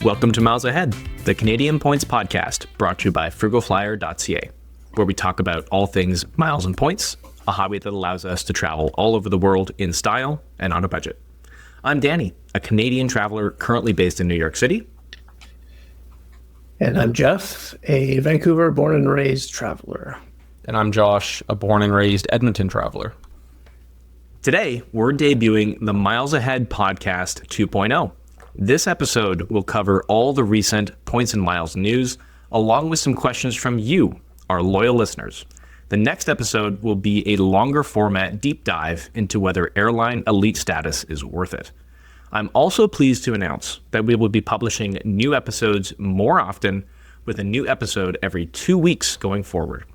Welcome to Miles Ahead, the Canadian Points podcast brought to you by FrugalFlyer.ca, where we talk about all things miles and points, a hobby that allows us to travel all over the world in style and on a budget. I'm Danny, a Canadian traveler currently based in New York City. And I'm Jeff, a Vancouver born and raised traveler. And I'm Josh, a born and raised Edmonton traveler. Today, we're debuting the Miles Ahead podcast 2.0. This episode will cover all the recent points and miles news, along with some questions from you, our loyal listeners. The next episode will be a longer format deep dive into whether airline elite status is worth it. I'm also pleased to announce that we will be publishing new episodes more often, with a new episode every 2 weeks going forward.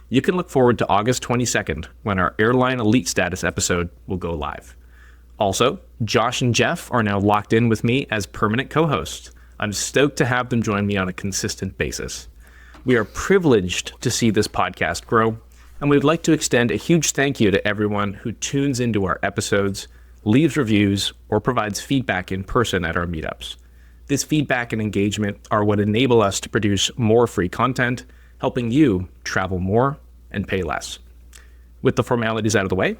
You can look forward to August 22nd when our airline elite status episode will go live. Also, Josh and Jeff are now locked in with me as permanent co-hosts. I'm stoked to have them join me on a consistent basis. We are privileged to see this podcast grow, and we'd like to extend a huge thank you to everyone who tunes into our episodes, leaves reviews, or provides feedback in person at our meetups. This feedback and engagement are what enable us to produce more free content, helping you travel more and pay less. With the formalities out of the way,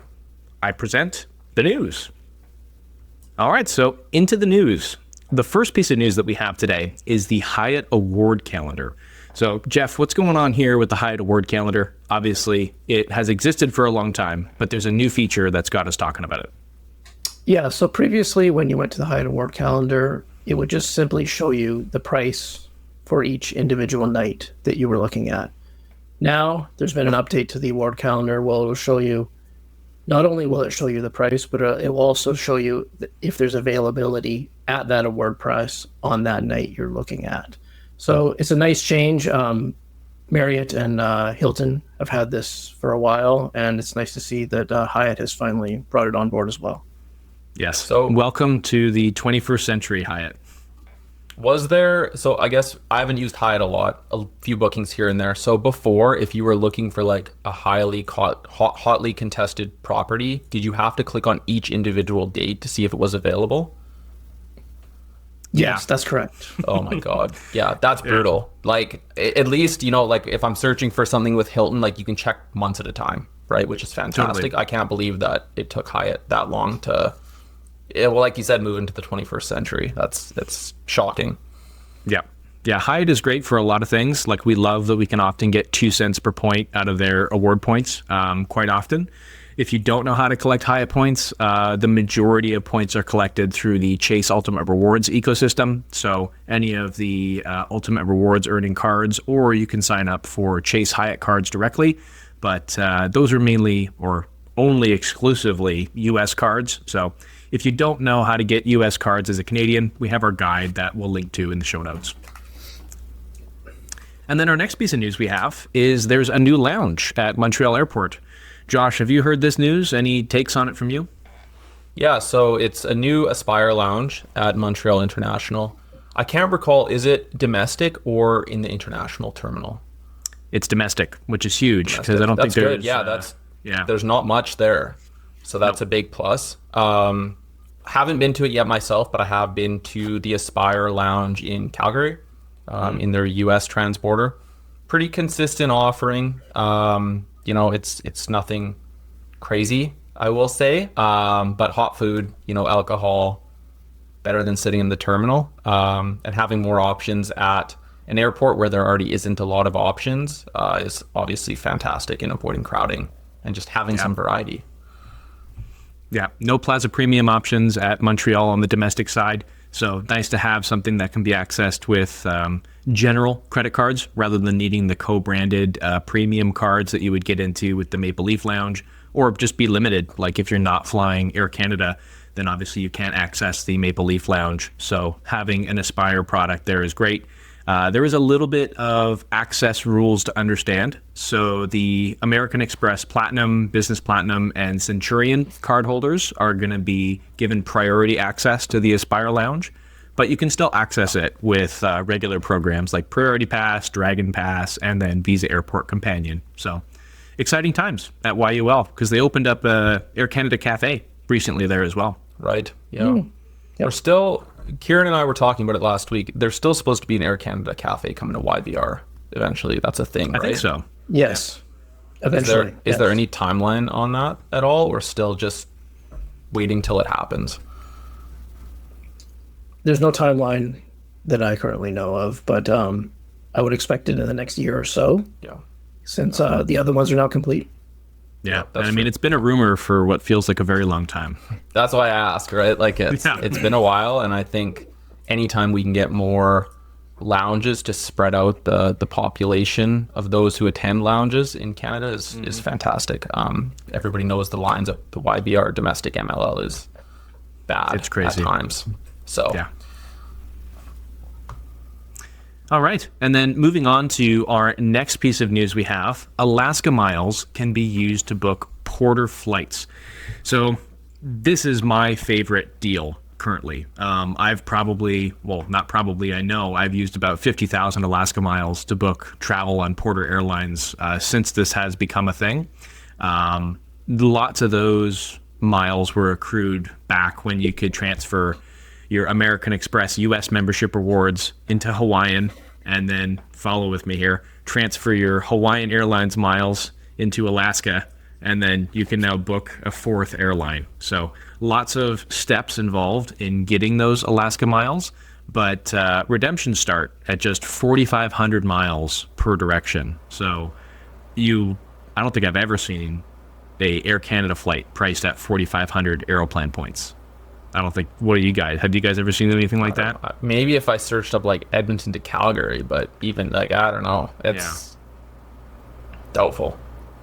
I present the news. All right, so into the news. The first piece of news that we have today is the Hyatt award calendar. So, Jeff, what's going on here with the Hyatt award calendar? Obviously, it has existed for a long time, but there's a new feature that's got us talking about it. Yeah, so previously when you went to the Hyatt award calendar, it would just simply show you the price for each individual night that you were looking at. Now, there's been an update to the award calendar where it will show you, not only will it show you the price, but it will also show you if there's availability at that award price on that night you're looking at. So it's a nice change. Marriott and Hilton have had this for a while, and it's nice to see that Hyatt has finally brought it on board as well. Yes. So welcome to the 21st century, Hyatt. So I guess I haven't used Hyatt a lot, a few bookings here and there. So before, if you were looking for like a hotly contested property, did you have to click on each individual date to see if it was available? Yes, that's correct. Oh my God. Yeah, that's brutal. Like at least, like if I'm searching for something with Hilton, like you can check months at a time, right? Which is fantastic. Totally. I can't believe that it took Hyatt that long to, like you said, move into the 21st century. That's shocking. Yeah. Yeah, Hyatt is great for a lot of things. Like we love that we can often get 2 cents per point out of their award points quite often. If you don't know how to collect Hyatt points, the majority of points are collected through the Chase Ultimate Rewards ecosystem. So any of the Ultimate Rewards earning cards, or you can sign up for Chase Hyatt cards directly. But those are mainly or only exclusively U.S. cards. So if you don't know how to get U.S. cards as a Canadian, we have our guide that we'll link to in the show notes. And then our next piece of news we have is there's a new lounge at Montreal Airport. Josh, have you heard this news? Any takes on it from you? Yeah, so it's a new Aspire lounge at Montreal International. I can't recall, is it domestic or in the international terminal? It's domestic, which is huge because I don't think there's... Good. Yeah, there's not much there. So that's a big plus. Haven't been to it yet myself, but I have been to the Aspire lounge in Calgary, in their US transborder. Pretty consistent offering. It's nothing crazy, I will say, but hot food, alcohol, better than sitting in the terminal, and having more options at an airport where there already isn't a lot of options is obviously fantastic in avoiding crowding and just having some variety. Yeah, no Plaza Premium options at Montreal on the domestic side. So nice to have something that can be accessed with general credit cards rather than needing the co-branded premium cards that you would get into with the Maple Leaf Lounge, or just be limited. Like if you're not flying Air Canada, then obviously you can't access the Maple Leaf Lounge. So having an Aspire product there is great. There is a little bit of access rules to understand. So the American Express Platinum, Business Platinum, and Centurion card holders are going to be given priority access to the Aspire Lounge, but you can still access it with regular programs like Priority Pass, Dragon Pass, and then Visa Airport Companion. So exciting times at YUL because they opened up a Air Canada Cafe recently there as well. Right. Yeah. Yep. Kieran and I were talking about it last week. There's still supposed to be an Air Canada cafe coming to YVR eventually. That's a thing, right? I think so. Yes. Eventually. Is there any timeline on that at all, or still just waiting till it happens? There's no timeline that I currently know of, but I would expect it in the next year or so. Yeah. Since the other ones are now complete. Yeah, and I mean, it's been a rumor for what feels like a very long time. That's why I ask, right? Like it's been a while, and I think anytime we can get more lounges to spread out the population of those who attend lounges in Canada is fantastic. Everybody knows the lines of the YBR domestic MLL is bad. It's crazy at times. So yeah. All right. And then moving on to our next piece of news we have, Alaska Miles can be used to book Porter flights. So this is my favorite deal currently. I've I know I've used about 50,000 Alaska Miles to book travel on Porter Airlines since this has become a thing. Lots of those miles were accrued back when you could transfer your American Express US membership rewards into Hawaiian, and then follow with me here, transfer your Hawaiian Airlines miles into Alaska, and then you can now book a fourth airline. So lots of steps involved in getting those Alaska miles, but redemptions start at just 4,500 miles per direction. So I don't think I've ever seen a Air Canada flight priced at 4,500 Aeroplan points. I don't think. What do you guys? Have you guys ever seen anything like that? Maybe if I searched up like Edmonton to Calgary, but even like I don't know. It's doubtful.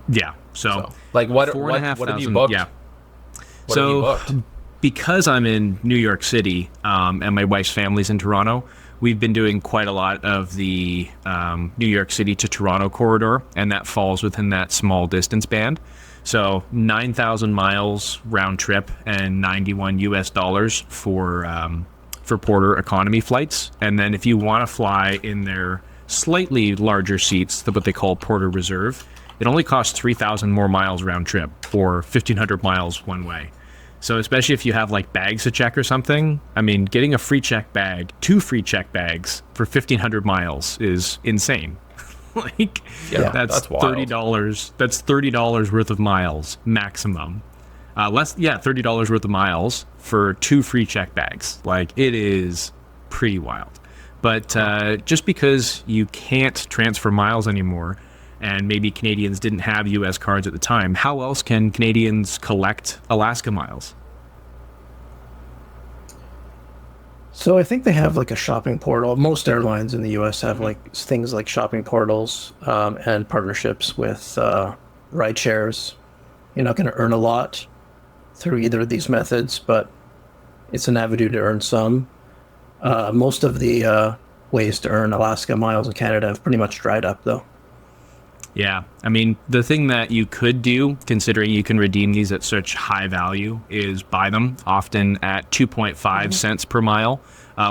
Yeah. So like what have you booked? Yeah. What have you booked? Because I'm in New York City and my wife's family's in Toronto, we've been doing quite a lot of the New York City to Toronto corridor, and that falls within that small distance band. So 9,000 miles round trip and $91 for Porter economy flights. And then if you want to fly in their slightly larger seats, what they call Porter Reserve, it only costs 3,000 more miles round trip, or 1,500 miles one way. So especially if you have like bags to check or something, I mean, getting a free check bag, 2 free check bags for 1,500 miles is insane. Like, that's $30. That's $30 worth of miles maximum. $30 worth of miles for 2 free check bags. Like, it is pretty wild. But just because you can't transfer miles anymore, and maybe Canadians didn't have U.S. cards at the time, how else can Canadians collect Alaska miles? So I think they have like a shopping portal. Most airlines in the U.S. have like things like shopping portals and partnerships with ride shares. You're not going to earn a lot through either of these methods, but it's an avenue to earn some. Most of the ways to earn Alaska miles in Canada have pretty much dried up, though. Yeah, I mean, the thing that you could do, considering you can redeem these at such high value, is buy them, often at 2.5 cents per mile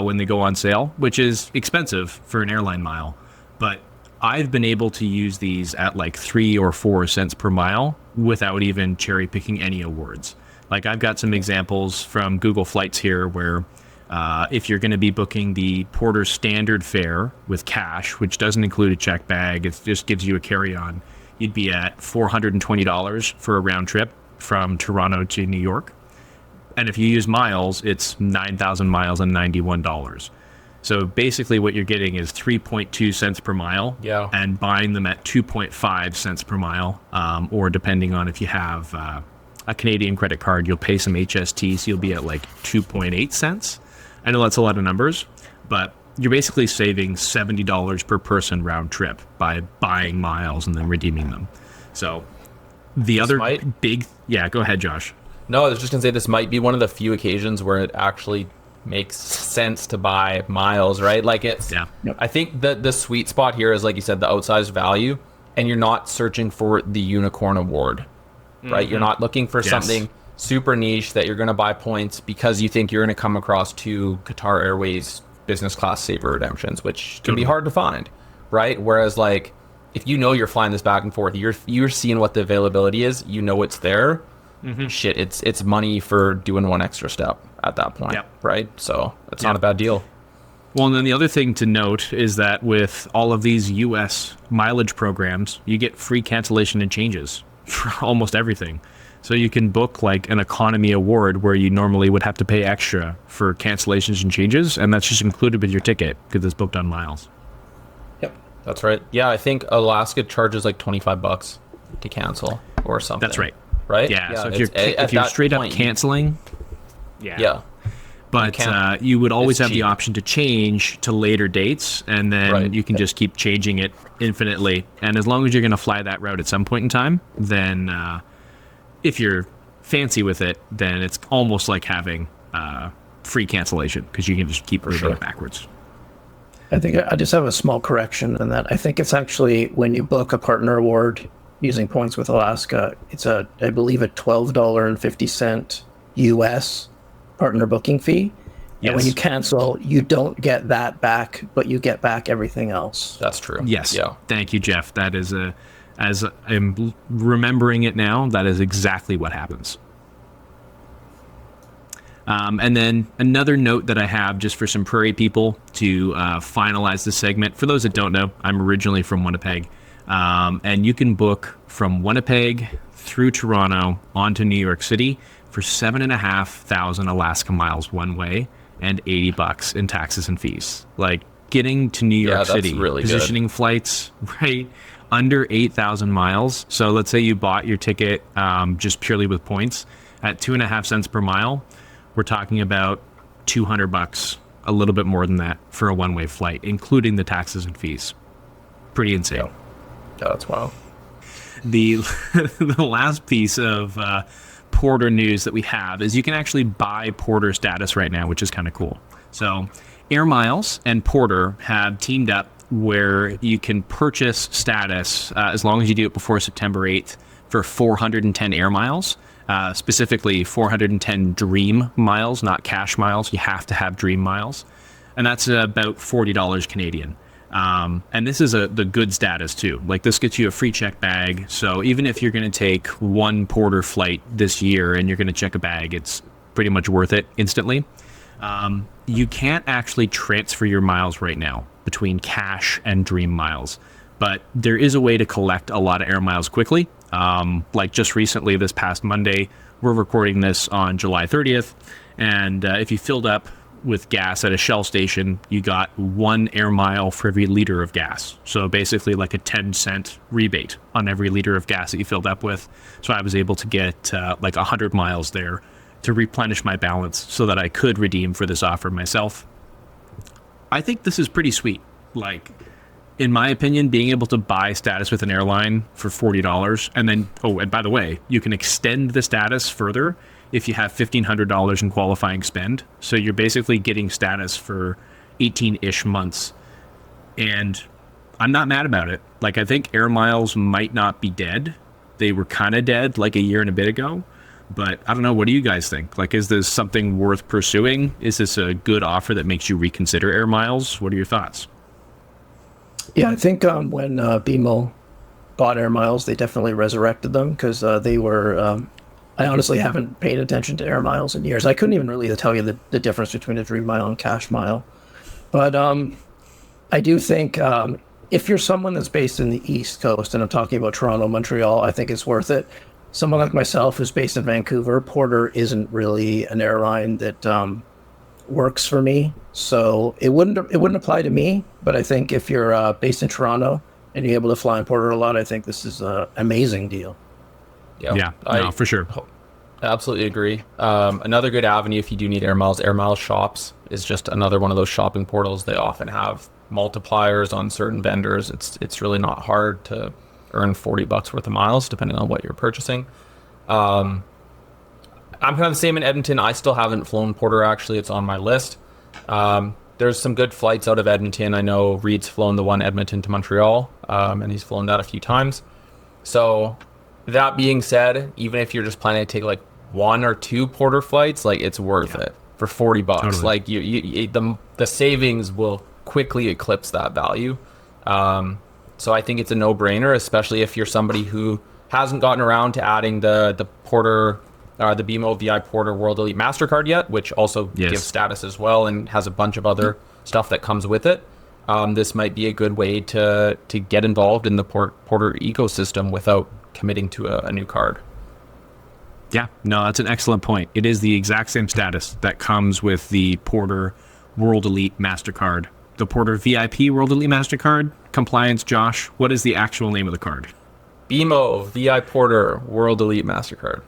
when they go on sale, which is expensive for an airline mile. But I've been able to use these at like 3 or 4 cents per mile without even cherry picking any awards. Like, I've got some examples from Google Flights here where if you're going to be booking the Porter standard fare with cash, which doesn't include a check bag, it just gives you a carry-on, you'd be at $420 for a round trip from Toronto to New York. And if you use miles, it's 9,000 miles and $91. So basically what you're getting is 3.2 cents per mile, and buying them at 2.5 cents per mile, or depending on if you have a Canadian credit card, you'll pay some HST, so you'll be at like 2.8 cents. I know that's a lot of numbers, but you're basically saving $70 per person round trip by buying miles and then redeeming them. So go ahead, Josh. No, I was just going to say this might be one of the few occasions where it actually makes sense to buy miles, right? Like I think the sweet spot here is, like you said, the outsized value, and you're not searching for the unicorn award, right? You're not looking for something super niche that you're going to buy points because you think you're going to come across 2 Qatar Airways business class saver redemptions, which can be hard to find, right? Whereas like if you know you're flying this back and forth, you're seeing what the availability is, you know it's there. Shit, it's money for doing one extra step. at that point, Yep. right? So it's not a bad deal. Well, and then the other thing to note is that with all of these U.S. mileage programs, you get free cancellation and changes for almost everything. So you can book like an economy award where you normally would have to pay extra for cancellations and changes, and that's just included with your ticket because it's booked on miles. Yep, that's right. Yeah, I think Alaska charges like $25 to cancel or something. That's right. Right? Yeah. So if you're straight up canceling, yeah. But you would always It's have the cheap. option to change to later dates, and then you can just keep changing it infinitely. And as long as you're going to fly that route at some point in time, then if you're fancy with it, then it's almost like having free cancellation because you can just keep moving it backwards. I think I just have a small correction in that. I think it's actually when you book a partner award using points with Alaska, it's I believe a $12.50 US partner booking fee. And when you cancel, you don't get that back, but you get back everything else. That's true. Yes. Yeah. Thank you, Jeff. That is as I'm remembering it now, that is exactly what happens. And then another note that I have just for some prairie people to finalize the segment. For those that don't know, I'm originally from Winnipeg. And you can book from Winnipeg through Toronto onto New York City for 7,500 Alaska miles one way and $80 in taxes and fees. Like getting to New York City, really positioning flights right under 8,000 miles. So let's say you bought your ticket just purely with points at 2.5 cents per mile. We're talking about $200, a little bit more than that for a one-way flight, including the taxes and fees. Pretty insane. Yeah, that's wild. The the last piece of Porter news that we have is you can actually buy Porter status right now, which is kind of cool. So Air Miles and Porter have teamed up where you can purchase status as long as you do it before September 8th for 410 Air Miles. Specifically 410 Dream Miles, not cash miles. You have to have Dream Miles. And that's about $40 Canadian. And this is the good status too. Like this gets you a free check bag. So even if you're going to take one Porter flight this year and you're going to check a bag, it's pretty much worth it instantly. You can't actually transfer your miles right now between cash and Dream Miles. But there is a way to collect a lot of Air Miles quickly. Like just recently, this past Monday, we're recording this on July 30th. And if you filled up with gas at a Shell station, you got 1 Air Mile for every liter of gas. So basically like a 10-cent rebate on every liter of gas that you filled up with. So I was able to get like 100 miles there to replenish my balance so that I could redeem for this offer myself. I think this is pretty sweet. Like, in my opinion, being able to buy status with an airline for $40 and then, and by the way, you can extend the status further if you have $1,500 in qualifying spend. So you're basically getting status for 18-ish months. And I'm not mad about it. Like, I think Air Miles might not be dead. They were kind of dead like a year and a bit ago. But I don't know. What do you guys think? Like, is this something worth pursuing? Is this a good offer that makes you reconsider Air Miles? What are your thoughts? Yeah, I think when BMO bought Air Miles, they definitely resurrected them because they were... I honestly haven't paid attention to Air Miles in years. I couldn't even really tell you the difference between a Dream Mile and Cash Mile. But I do think if you're someone that's based in the East Coast, and I'm talking about Toronto, Montreal, I think it's worth it. Someone like myself who's based in Vancouver, Porter isn't really an airline that works for me. So it wouldn't apply to me. But I think if you're based in Toronto and you're able to fly in Porter a lot, I think this is an amazing deal. Yeah, no, for sure. Absolutely agree. Another good avenue if you do need Air Miles shops is just another one of those shopping portals. They often have multipliers on certain vendors. It's really not hard to earn $40 worth of miles depending on what you're purchasing. I'm kind of the same in Edmonton. I still haven't flown Porter, actually. It's on my list. There's some good flights out of Edmonton. I know Reed's flown the one Edmonton to Montreal, and he's flown that a few times. So that being said, even if you're just planning to take like 1 or 2 Porter flights, like it's worth it for $40. Totally. Like the savings will quickly eclipse that value. So I think it's a no-brainer, especially if you're somebody who hasn't gotten around to adding the Porter the BMO VIPorter World Elite MasterCard yet, which also gives status as well and has a bunch of other stuff that comes with it. This might be a good way to get involved in the Porter ecosystem without committing to a new card. Yeah, no, that's an excellent point. It is the exact same status that comes with the Porter World Elite MasterCard. The Porter VIP World Elite MasterCard. Compliance, Josh, what is the actual name of the card? BMO VIPorter World Elite MasterCard.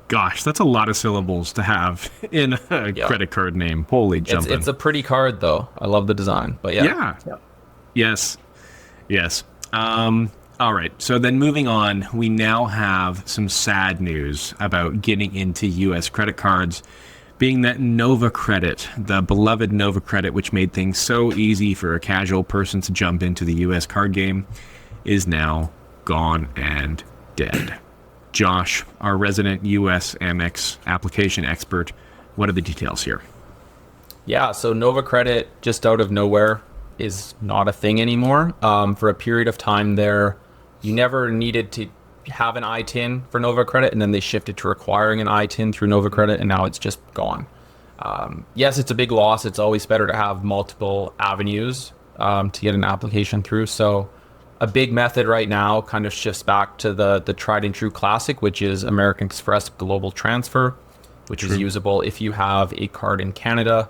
Gosh, that's a lot of syllables to have in a credit card name. Holy jumping. It's a pretty card, though. I love the design, but yeah. Yes. All right, so then moving on, we now have some sad news about getting into U.S. credit cards, being that Nova Credit, the beloved Nova Credit, which made things so easy for a casual person to jump into the U.S. card game, is now gone and dead. Josh, our resident U.S. Amex application expert, what are the details here? Yeah, so Nova Credit, just out of nowhere, is not a thing anymore. For a period of time there, you never needed to have an ITIN for Nova Credit, and then they shifted to requiring an ITIN through Nova Credit, and now it's just gone. Yes, it's a big loss. It's always better to have multiple avenues to get an application through. So a big method right now kind of shifts back to the tried and true classic, which is American Express Global Transfer, which is usable if you have a card in Canada.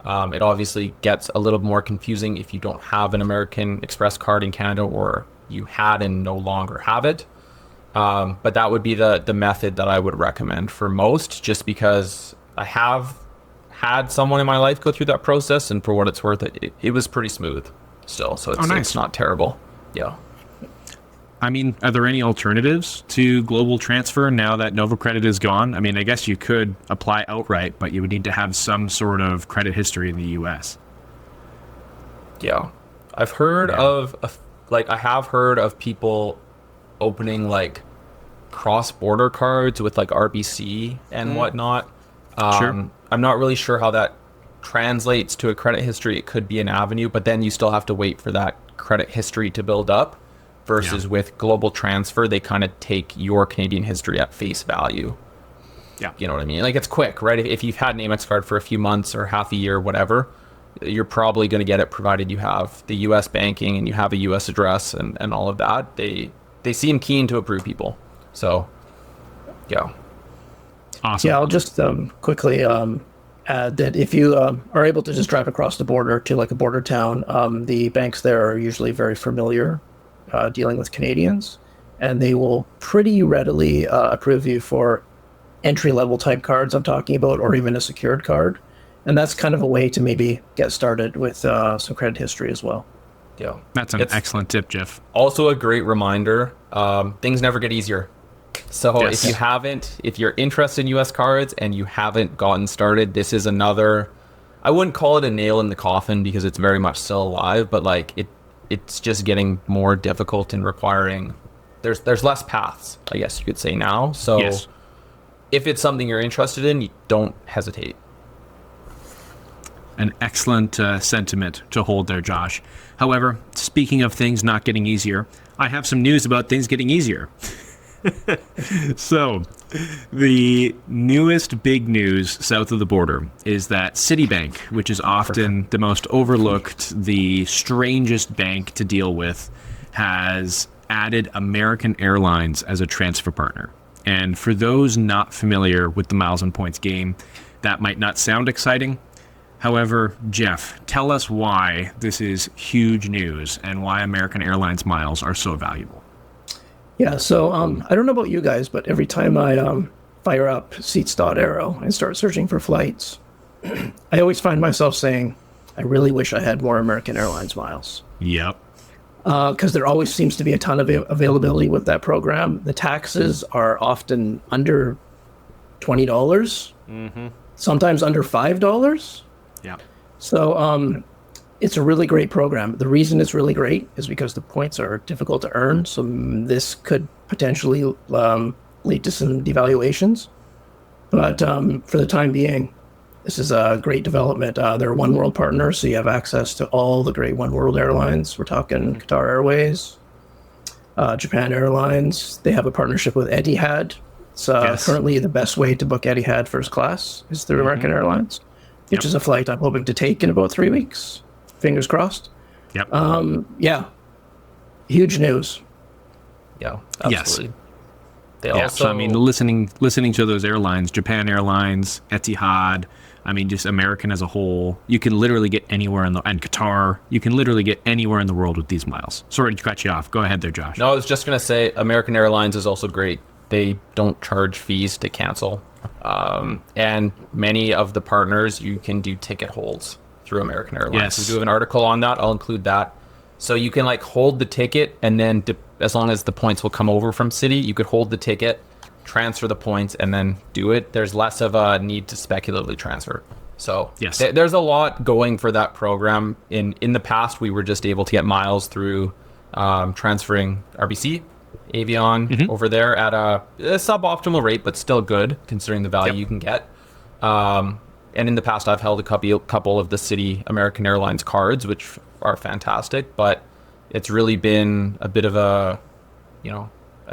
It obviously gets a little more confusing if you don't have an American Express card in Canada, or you had and no longer have it. But that would be the method that I would recommend for most, just because I have had someone in my life go through that process, and for what it's worth, it was pretty smooth still. So it's not terrible. Yeah. I mean, are there any alternatives to global transfer now that Nova Credit is gone? I mean, I guess you could apply outright, but you would need to have some sort of credit history in the U.S. Yeah. I've heard I have heard of people opening like cross-border cards with like RBC and whatnot. Sure. I'm not really sure how that translates to a credit history. It could be an avenue, but then you still have to wait for that credit history to build up. Versus with global transfer, they kind of take your Canadian history at face value. Yeah. You know what I mean? Like, it's quick, right? If you've had an Amex card for a few months or half a year, whatever, you're probably going to get it, provided you have the U.S. banking and you have a U.S. address and all of that. They seem keen to approve people. So, yeah. Awesome. Yeah, I'll just quickly add that if you are able to just drive across the border to like a border town, the banks there are usually very familiar dealing with Canadians, and they will pretty readily approve you for entry-level type cards I'm talking about, or even a secured card. And that's kind of a way to maybe get started with some credit history as well. Yeah, That's an excellent tip, Jeff. Also a great reminder, things never get easier. So if you're interested in US cards and you haven't gotten started, this is another, I wouldn't call it a nail in the coffin because it's very much still alive, but like it's just getting more difficult and requiring, there's less paths, I guess you could say now. So if it's something you're interested in, you don't hesitate. An excellent sentiment to hold there, Josh. However, speaking of things not getting easier, I have some news about things getting easier. So, the newest big news south of the border is that Citibank, which is often the most overlooked, the strangest bank to deal with, has added American Airlines as a transfer partner. And for those not familiar with the miles and points game, that might not sound exciting. However, Jeff, tell us why this is huge news and why American Airlines miles are so valuable. Yeah, so I don't know about you guys, but every time I fire up seats.aero and start searching for flights, I always find myself saying, I really wish I had more American Airlines miles. Yep. Because there always seems to be a ton of availability with that program. The taxes are often under $20, sometimes under $5. Yeah. So it's a really great program. The reason it's really great is because the points are difficult to earn. So this could potentially lead to some devaluations. But for the time being, this is a great development. They're a One World partner, so you have access to all the great One World airlines. We're talking Qatar Airways, Japan Airlines. They have a partnership with Etihad, It's Yes. currently the best way to book Etihad first class is through American Airlines, which is a flight I'm hoping to take in about 3 weeks. Fingers crossed. Yep. Yeah, huge news. Yeah, Yes. absolutely. They Yeah, also, so I mean, listening to those airlines, Japan Airlines, Etihad, I mean, just American as a whole, you can literally get anywhere and Qatar, you can literally get anywhere in the world with these miles. Sorry to cut you off. Go ahead there, Josh. no, I was just going to say American Airlines is also great. They don't charge fees to cancel. And many of the partners, you can do ticket holds through American Airlines. Yes. We do have an article on that. I'll include that. So you can like hold the ticket, and then as long as the points will come over from Citi, you could hold the ticket, transfer the points, and then do it. There's less of a need to speculatively transfer. So Yes. there's a lot going for that program. In the past, we were just able to get miles through transferring RBC, Avion over there at a suboptimal rate, but still good considering the value you can get. And in the past, I've held a couple of the Citi American Airlines cards, which are fantastic, but it's really been a bit of a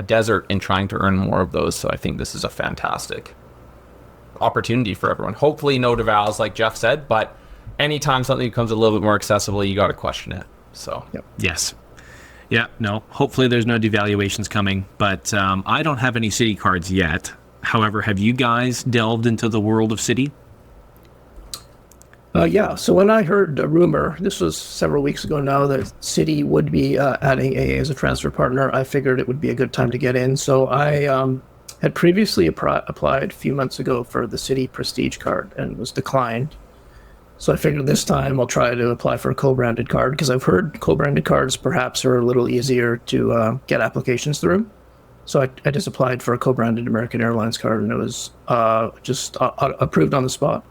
desert in trying to earn more of those. So I think this is a fantastic opportunity for everyone. Hopefully no devals, like Jeff said, but anytime something becomes a little bit more accessible, you got to question it. So Yes. Yeah, no, hopefully there's no devaluations coming, but I don't have any Citi cards yet. However, have you guys delved into the world of Citi? Yeah, so when I heard a rumor, this was several weeks ago now, that Citi would be adding AA as a transfer partner, I figured it would be a good time to get in. So I had previously applied a few months ago for the Citi Prestige card and was declined. So I figured this time I'll try to apply for a co-branded card, because I've heard co-branded cards perhaps are a little easier to get applications through. So I just applied for a co-branded American Airlines card, and it was just approved on the spot.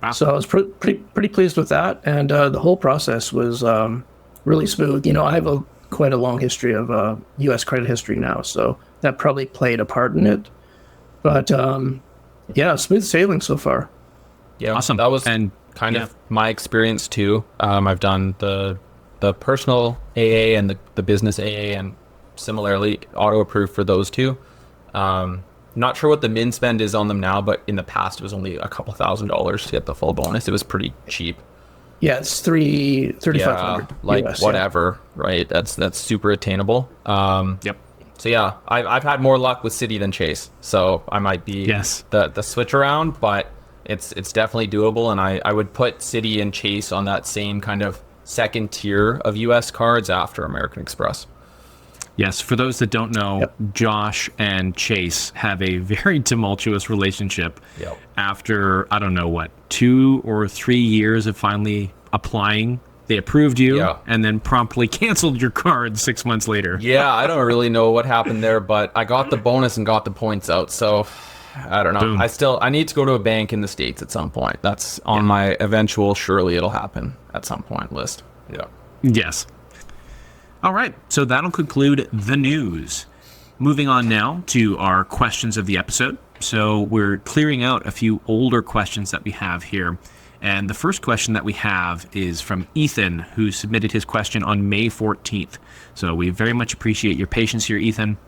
Wow. So I was pretty pleased with that, and the whole process was really smooth. You know, I have quite a long history of U.S. credit history now, so that probably played a part in it. But yeah, smooth sailing so far. yeah, Awesome. That was And kind of my experience too. I've done the personal AA and the business AA, and similarly auto approved for those two. Not sure what the min spend is on them now, but in the past it was only a couple $1,000s to get the full bonus. It was pretty cheap. Yeah, it's $3,500. Like US, whatever, right? That's super attainable. Yep. So yeah, I've had more luck with Citi than Chase, so I might be Yes. the switch around, but it's definitely doable, and I would put Citi and Chase on that same kind of second tier of U.S. cards after American Express. Yes, for those that don't know, Josh and Chase have a very tumultuous relationship. Yep. After, I don't know what, 2 or 3 years of finally applying, they approved you and then promptly canceled your card 6 months later. Yeah, I don't really know what happened there, but I got the bonus and got the points out, so I don't know. Boom. I need to go to a bank in the States at some point. That's on my eventual surely it'll happen at some point list. Yeah. Yes. All right, so that'll conclude the news. Moving on now to our questions of the episode. So we're clearing out a few older questions that we have here. And the first question that we have is from Ethan, who submitted his question on May 14th. So we very much appreciate your patience here, Ethan.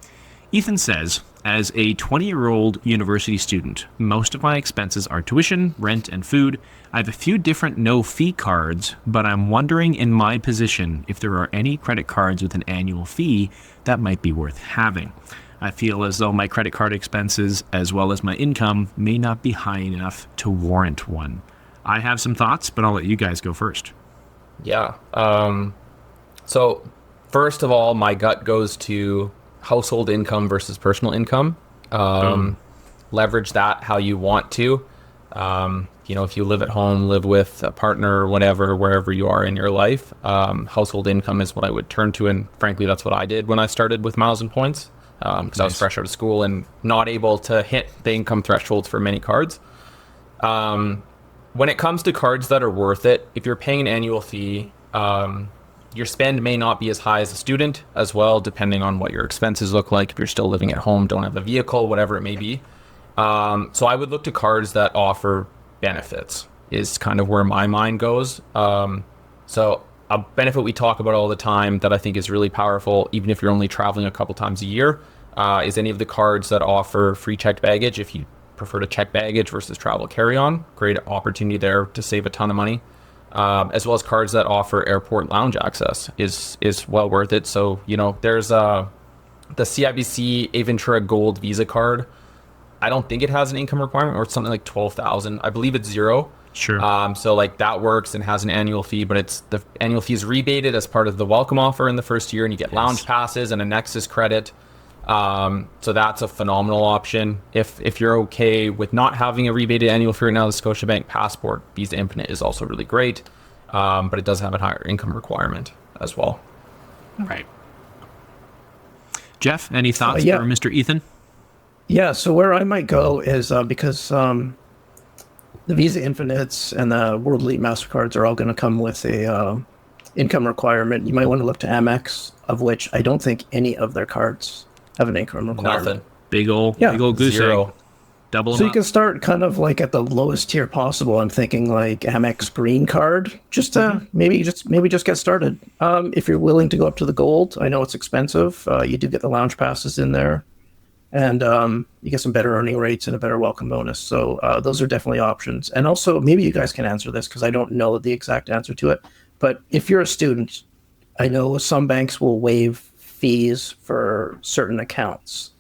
Ethan says, as a 20-year-old university student, most of my expenses are tuition, rent, and food. I have a few different no-fee cards, but I'm wondering in my position if there are any credit cards with an annual fee that might be worth having. I feel as though my credit card expenses, as well as my income, may not be high enough to warrant one. I have some thoughts, but I'll let you guys go first. Yeah. So first of all, my gut goes to household income versus personal income. Leverage that how you want to. If you live at home, live with a partner, whatever, wherever you are in your life, household income is what I would turn to. And frankly, that's what I did when I started with Miles and Points, because I was fresh out of school and not able to hit the income thresholds for many cards. When it comes to cards that are worth it, if you're paying an annual fee, your spend may not be as high as a student as well, depending on what your expenses look like. If you're still living at home, don't have a vehicle, whatever it may be. So I would look to cards that offer benefits is kind of where my mind goes. So a benefit we talk about all the time that I think is really powerful, even if you're only traveling a couple times a year, is any of the cards that offer free checked baggage if you prefer to check baggage versus travel carry-on. Great opportunity there to save a ton of money. As well as cards that offer airport lounge access is well worth it. So, there's the CIBC Aventura Gold Visa card. I don't think it has an income requirement, or it's something like 12,000. I believe it's zero. Sure. So like that works and has an annual fee, but the annual fee is rebated as part of the welcome offer in the first year, and you get lounge passes and a Nexus credit. So that's a phenomenal option. If you're okay with not having a rebated annual fee right now, the Scotiabank Passport Visa Infinite is also really great, but it does have a higher income requirement as well. Right. Jeff, any thoughts yeah. for Mr. Ethan? Yeah, so where I might go is because the Visa Infinites and the World Elite MasterCards are all going to come with a income requirement. You might want to look to Amex, of which I don't think any of their cards have an income requirement. Nothing. Big old goose Zero. egg. Double So them you up. can start kind of like at the lowest tier possible. I'm thinking like Amex Green Card, just to maybe just get started. If you're willing to go up to the gold, I know it's expensive. You do get the lounge passes in there, and you get some better earning rates and a better welcome bonus. So those are definitely options. And also, maybe you guys can answer this because I don't know the exact answer to it. But if you're a student, I know some banks will waive fees for certain accounts.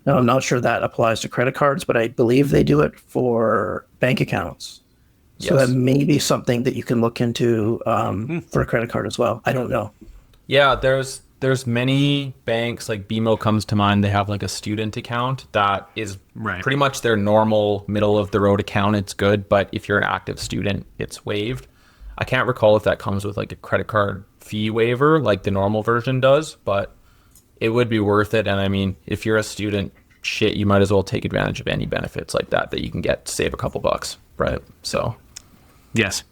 Now, I'm not sure that applies to credit cards, but I believe they do it for bank accounts. So Yes. that may be something that you can look into for a credit card as well. I don't know. Yeah, there's many banks, like BMO comes to mind. They have like a student account that is pretty much their normal middle of the road account. It's good, but if you're an active student, it's waived. I can't recall if that comes with like a credit card fee waiver like the normal version does, but it would be worth it. And I mean, if you're a student, you might as well take advantage of any benefits like that you can get to save a couple bucks, right? So Yes.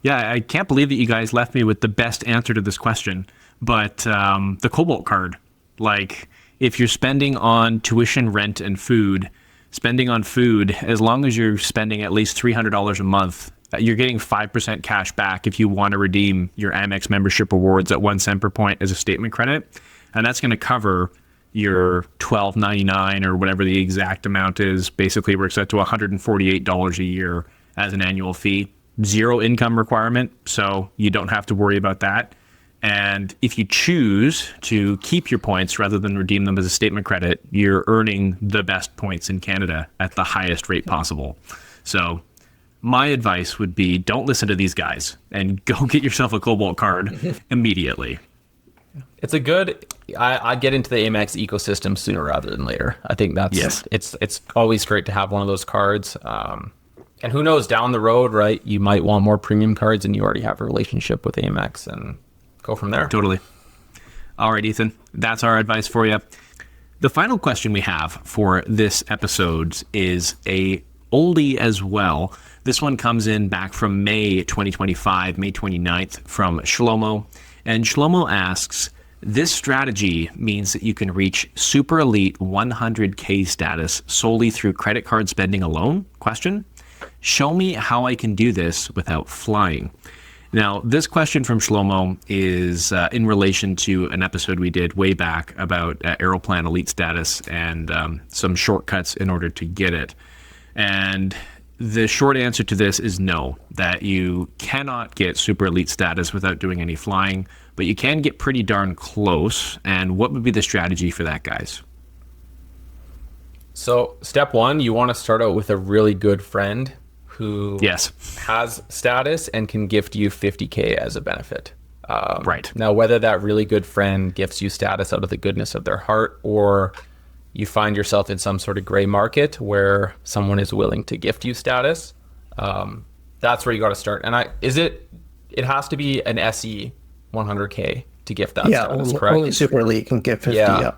Yeah, I can't believe that you guys left me with the best answer to this question. But the Cobalt card, like if you're spending on tuition, rent, and food, spending on food, as long as you're spending at least $300 a month, you're getting 5% cash back if you want to redeem your Amex membership rewards at 1 cent per point as a statement credit. And that's going to cover your $12.99 or whatever the exact amount is. Basically works out to $148 a year as an annual fee. Zero income requirement, so you don't have to worry about that. And if you choose to keep your points rather than redeem them as a statement credit, you're earning the best points in Canada at the highest rate possible. So my advice would be don't listen to these guys and go get yourself a Cobalt card immediately. it's a good. I get into the Amex ecosystem sooner rather than later. I think that's it's always great to have one of those cards. And who knows, down the road, right? You might want more premium cards, and you already have a relationship with Amex, and go from there. Totally. All right, Ethan, that's our advice for you. The final question we have for this episode is a oldie as well. This one comes in back from May 2025, May 29th, from Shlomo. And Shlomo asks, this strategy means that you can reach super elite 100K status solely through credit card spending alone? Question. Show me how I can do this without flying. Now, this question from Shlomo is in relation to an episode we did way back about Aeroplan elite status and some shortcuts in order to get it. And the short answer to this is no, that you cannot get super elite status without doing any flying, but you can get pretty darn close. And what would be the strategy for that, guys? So step one, you want to start out with a really good friend who has status and can gift you 50K as a benefit. Right. Now, whether that really good friend gifts you status out of the goodness of their heart, or you find yourself in some sort of gray market where someone is willing to gift you status, that's where you got to start. And it has to be an SE 100K to gift that status, correct? Only super elite can get 50. Yeah.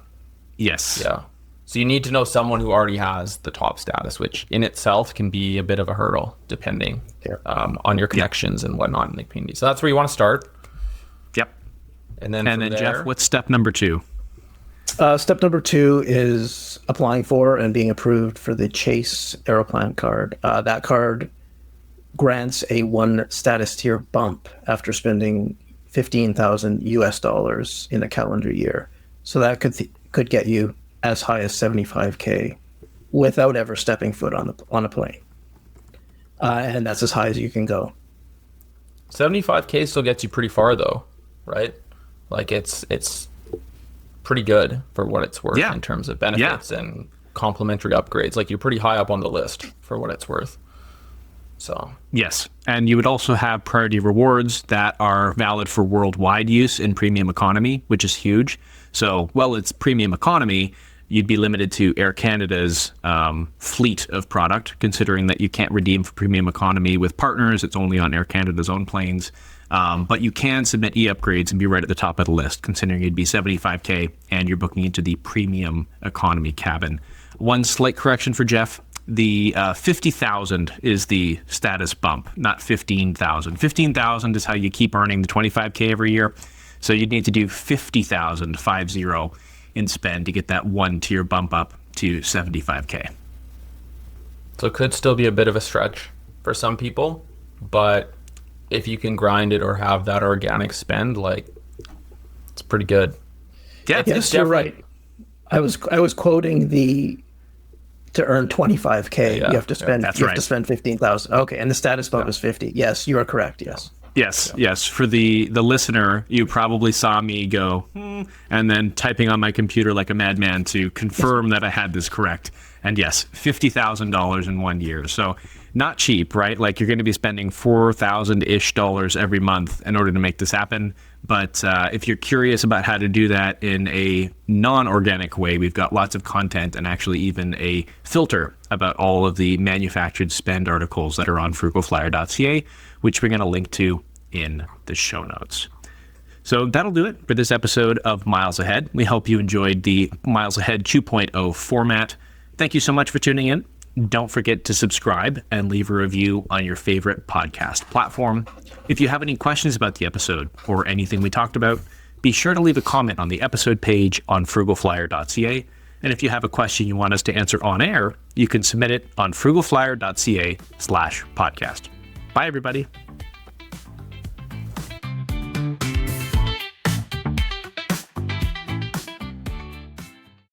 Yes. Yeah. So you need to know someone who already has the top status, which in itself can be a bit of a hurdle depending on your connections and whatnot in the community. So that's where you want to start. Yep. And then there, Jeff, what's step number 2? Step number 2 is applying for and being approved for the Chase Aeroplan card. That card grants a 1 status tier bump after spending $15,000 US in a calendar year. So that could get you as high as 75K without ever stepping foot on a plane. And that's as high as you can go. 75K still gets you pretty far though, right? Like it's pretty good for what it's worth in terms of benefits and complimentary upgrades. Like you're pretty high up on the list for what it's worth. So yes, and you would also have priority rewards that are valid for worldwide use in premium economy, which is huge. So while it's premium economy, you'd be limited to Air Canada's fleet of product, considering that you can't redeem for premium economy with partners. It's only on Air Canada's own planes. But you can submit e-upgrades and be right at the top of the list, considering you'd be 75K and you're booking into the premium economy cabin. One slight correction for Jeff. The 50,000 is the status bump, not 15,000. 15,000 is how you keep earning the 25K every year. So you'd need to do 50,000, 50, in spend to get that one tier bump up to 75K. So it could still be a bit of a stretch for some people, but if you can grind it or have that organic spend, like it's pretty good. Yeah, yes, you're right. I was quoting to earn 25K, you have to spend have to spend 15,000. Okay, and the status bump is 50. Yes, you are correct. Yes. For the listener, you probably saw me go, and then typing on my computer like a madman to confirm that I had this correct. And yes, $50,000 in 1 year. So not cheap, right? Like you're going to be spending $4,000-ish every month in order to make this happen. But if you're curious about how to do that in a non-organic way, we've got lots of content and actually even a filter about all of the manufactured spend articles that are on FrugalFlyer.ca, which we're going to link to in the show notes. So that'll do it for this episode of Miles Ahead. We hope you enjoyed the Miles Ahead 2.0 format. Thank you so much for tuning in. Don't forget to subscribe and leave a review on your favorite podcast platform. If you have any questions about the episode or anything we talked about, be sure to leave a comment on the episode page on FrugalFlyer.ca. And if you have a question you want us to answer on air, you can submit it on FrugalFlyer.ca/podcast. Bye, everybody.